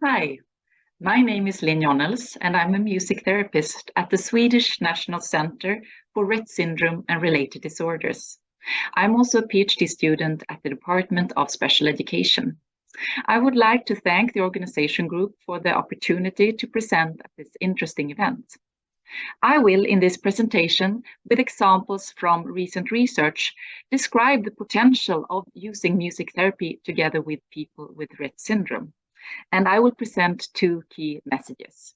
Hi, my name is Linn Johnels, and I'm a music therapist at the Swedish National Center for Rett Syndrome and Related Disorders. I'm also a PhD student at the Department of Special Education. I would like to thank the organization group for the opportunity to present at this interesting event. I will, in this presentation, with examples from recent research, describe the potential of using music therapy together with people with Rett syndrome. And I will present two key messages.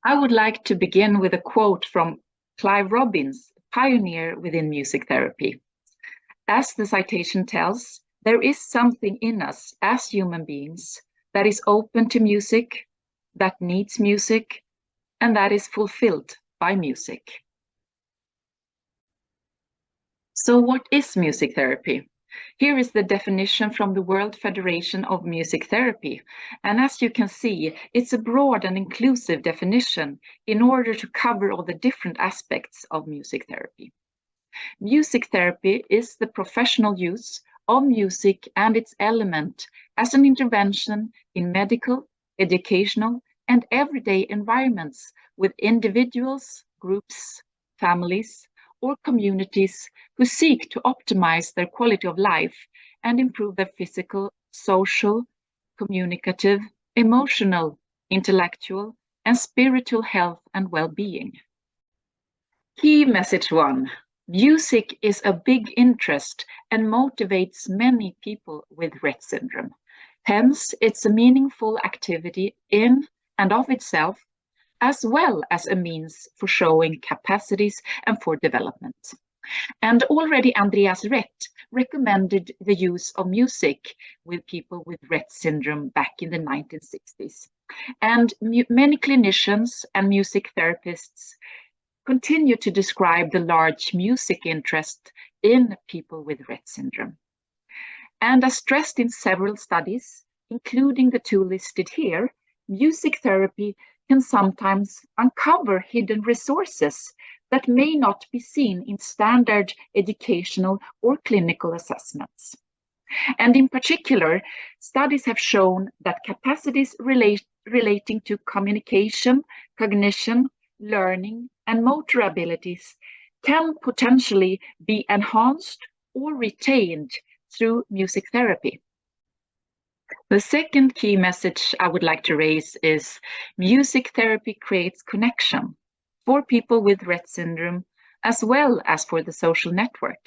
I would like to begin with a quote from Clive Robbins, pioneer within music therapy. As the citation tells, there is something in us as human beings that is open to music, that needs music, and that is fulfilled by music. So what is music therapy? Here is the definition from the World Federation of Music Therapy. And as you can see, it's a broad and inclusive definition in order to cover all the different aspects of music therapy. Music therapy is the professional use of music and its element as an intervention in medical, educational, and everyday environments with individuals, groups, families, or communities who seek to optimize their quality of life and improve their physical, social, communicative, emotional, intellectual, and spiritual health and well-being. Key message 1. Music is a big interest and motivates many people with Rett syndrome. Hence, it's a meaningful activity in and of itself, as well as a means for showing capacities and for development. And already Andreas Rett recommended the use of music with people with Rett syndrome back in the 1960s. And many clinicians and music therapists continue to describe the large music interest in people with Rett syndrome. And as stressed in several studies, including the two listed here, music therapy can sometimes uncover hidden resources that may not be seen in standard educational or clinical assessments. And in particular, studies have shown that capacities relating to communication, cognition, learning, and motor abilities can potentially be enhanced or retained through music therapy. The second key message I would like to raise is music therapy creates connection for people with Rett syndrome as well as for the social network.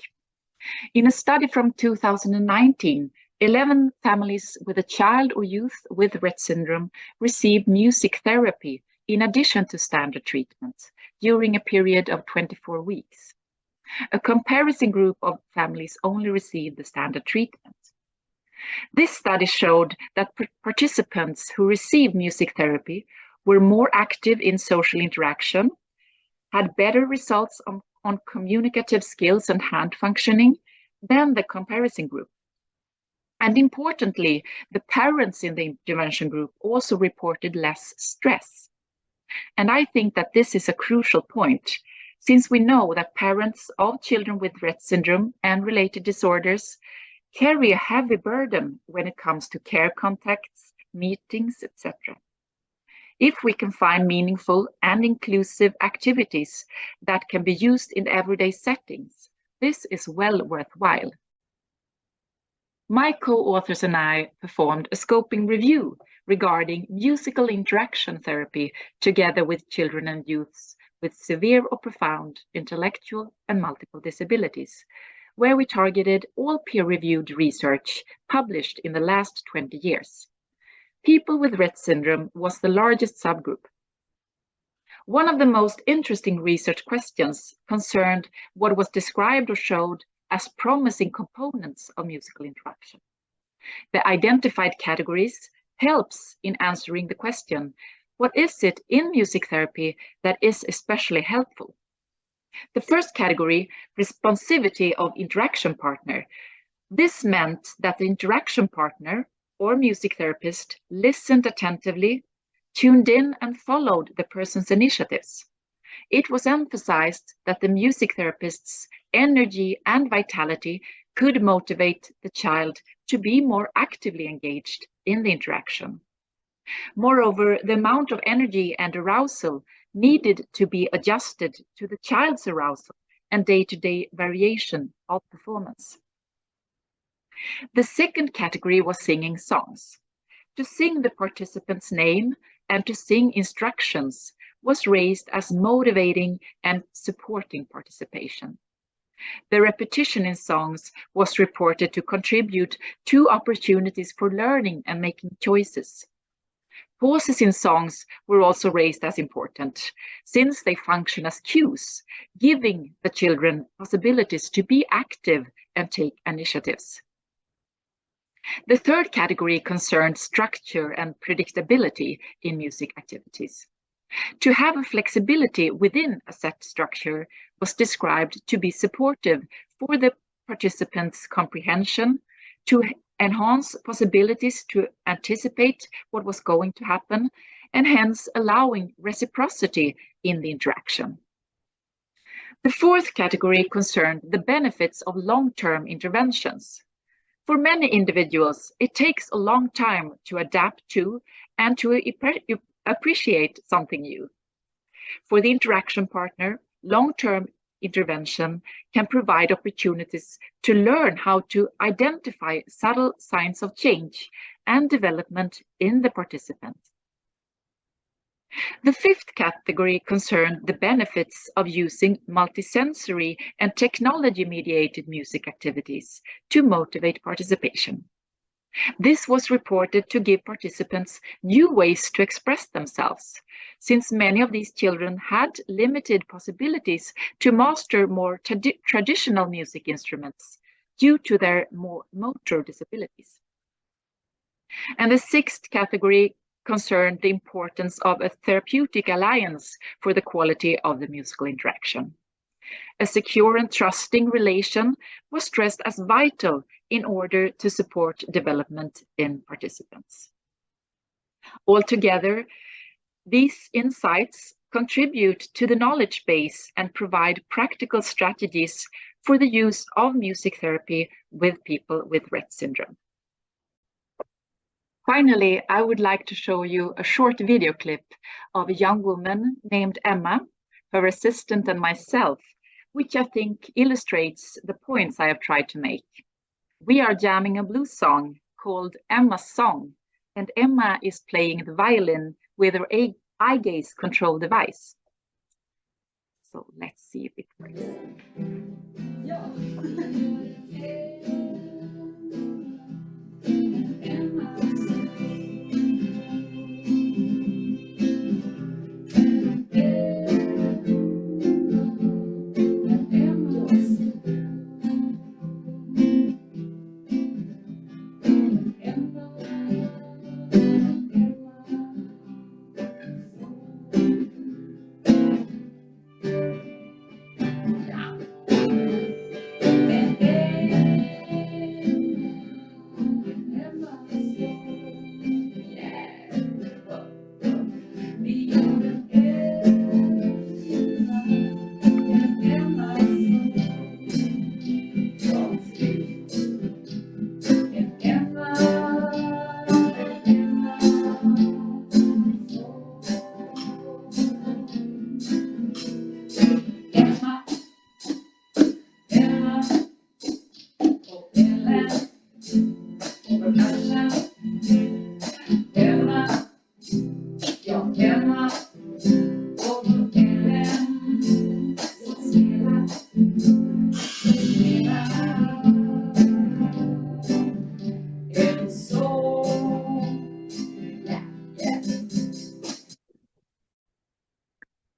In a study from 2019, 11 families with a child or youth with Rett syndrome received music therapy in addition to standard treatments during a period of 24 weeks. A comparison group of families only received the standard treatment. This study showed that participants who received music therapy were more active in social interaction, had better results on communicative skills and hand functioning than the comparison group. And importantly, the parents in the intervention group also reported less stress. And I think that this is a crucial point, since we know that parents of children with Rett syndrome and related disorders carry a heavy burden when it comes to care contacts, meetings, etc. If we can find meaningful and inclusive activities that can be used in everyday settings, this is well worthwhile. My co-authors and I performed a scoping review regarding musical interaction therapy together with children and youths with severe or profound intellectual and multiple disabilities, where we targeted all peer-reviewed research published in the last 20 years. People with Rett syndrome was the largest subgroup. One of the most interesting research questions concerned what was described or showed as promising components of musical interaction. The identified categories helps in answering the question, what is it in music therapy that is especially helpful? The first category, responsivity of interaction partner. This meant that the interaction partner or music therapist listened attentively, tuned in and followed the person's initiatives. It was emphasized that the music therapist's energy and vitality could motivate the child to be more actively engaged in the interaction. Moreover, the amount of energy and arousal needed to be adjusted to the child's arousal and day-to-day variation of performance. The second category was singing songs. To sing the participant's name and to sing instructions was raised as motivating and supporting participation. The repetition in songs was reported to contribute to opportunities for learning and making choices. Pauses in songs were also raised as important, since they function as cues, giving the children possibilities to be active and take initiatives. The third category concerned structure and predictability in music activities. To have a flexibility within a set structure was described to be supportive for the participants' comprehension, to enhance possibilities to anticipate what was going to happen, and hence allowing reciprocity in the interaction. The fourth category concerned the benefits of long-term interventions. For many individuals, it takes a long time to adapt to and to appreciate something new. For the interaction partner, long-term intervention can provide opportunities to learn how to identify subtle signs of change and development in the participant. The fifth category concerned the benefits of using multisensory and technology-mediated music activities to motivate participation. This was reported to give participants new ways to express themselves, since many of these children had limited possibilities to master more traditional music instruments due to their more motor disabilities. And the sixth category concerned the importance of a therapeutic alliance for the quality of the musical interaction. A secure and trusting relation was stressed as vital in order to support development in participants. Altogether, these insights contribute to the knowledge base and provide practical strategies for the use of music therapy with people with Rett syndrome. Finally, I would like to show you a short video clip of a young woman named Emma, her assistant and myself, which I think illustrates the points I have tried to make. We are jamming a blues song called Emma's Song, and Emma is playing the violin with her eye gaze control device. So let's see if it works.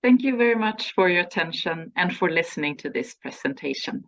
Thank you very much for your attention and for listening to this presentation.